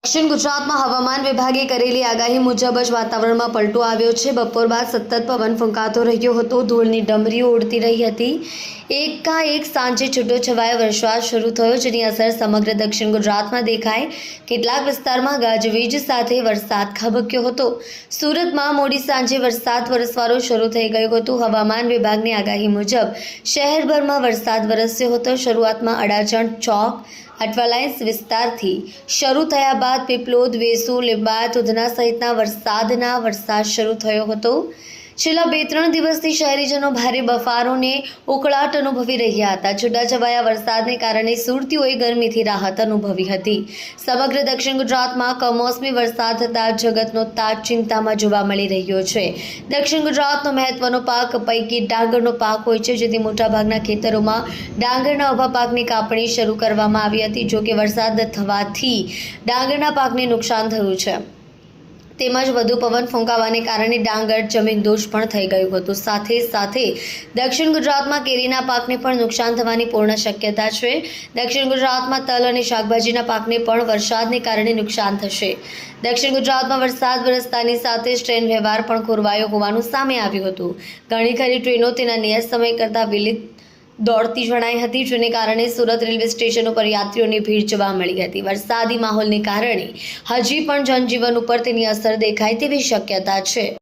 દક્ષિણ ગુજરાતમાં હવામાન વિભાગે કરેલી આગાહી મુજબ જ વાતાવરણમાં પલટો આવ્યો છે। બપોર બાદ સતત પવન ફૂંકાતો રહ્યો હતો, ધૂળની ડમરીઓ ઉડતી રહી હતી। એકાએક સાંજે છૂટોછવાયો વરસાદ શરૂ થયો, જેની અસર સમગ્ર દક્ષિણ ગુજરાતમાં દેખાઈ। કેટલાક વિસ્તારમાં ગાજવીજ સાથે વરસાદ ખાબક્યો હતો। સુરતમાં મોડી સાંજે વરસાદ વરસવાનું શરૂ થઈ ગયું હતું। હવામાન વિભાગની આગાહી મુજબ શહેરભરમાં વરસાદ વરસ્યો હતો। શરૂઆતમાં અડાજણ ચોક અઠવાલાઇન્સ વિસ્તારથી શરૂ થયા બાદ પીપલોદ, વેસુ, લીંબાયત, ઉધના સહિતના વરસાદ શરૂ થયો હતો। છેલ્લા 2-3 દિવસથી શહેરીજનો ભારે બફારોને ઉકળાટ અનુભવી રહ્યા હતા। છૂટાછવાયા વરસાદને કારણે સુરતીઓએ ગરમીથી રાહત અનુભવી હતી। સમગ્ર દક્ષિણ ગુજરાતમાં કમોસમી વરસાદ થતાં જગતનો તાજ ચિંતામાં જોવા મળી રહ્યો છે। દક્ષિણ ગુજરાતનો મહત્વનો પાક પૈકી ડાંગરનો પાક હોય છે, જેથી મોટાભાગના ખેતરોમાં ડાંગરના ઊભા પાકની કાપણી શરૂ કરવામાં આવી હતી। જો કે વરસાદ થવાથી ડાંગરના પાકને નુકસાન થયું છે, તેમજ વધુ પવન ફૂંકાવાને કારણે ડાંગર જમીનદોષ પણ થઈ ગયું હતું। સાથે દક્ષિણ ગુજરાતમાં કેરીના પાકને પણ નુકસાન થવાની પૂર્ણ શક્યતા છે। દક્ષિણ ગુજરાતમાં તલ અને શાકભાજીના પાકને પણ વરસાદને કારણે નુકસાન થશે। દક્ષિણ ગુજરાતમાં વરસાદ વરસતાની સાથે જ ટ્રેન વ્યવહાર પણ ખોરવાયો હોવાનું સામે આવ્યું હતું। ઘણી ખરી ટ્રેનો તેના નિયત સમય કરતાં વિલંબ દોડતી જણાઈ હતી, જેને કારણે સુરત રેલવે સ્ટેશન ઉપર યાત્રીઓની ભીડ જોવા મળી હતી। વરસાદી માહોલને કારણે હજી પણ જનજીવન ઉપર તેની અસર દેખાય તેવી શક્યતા છે।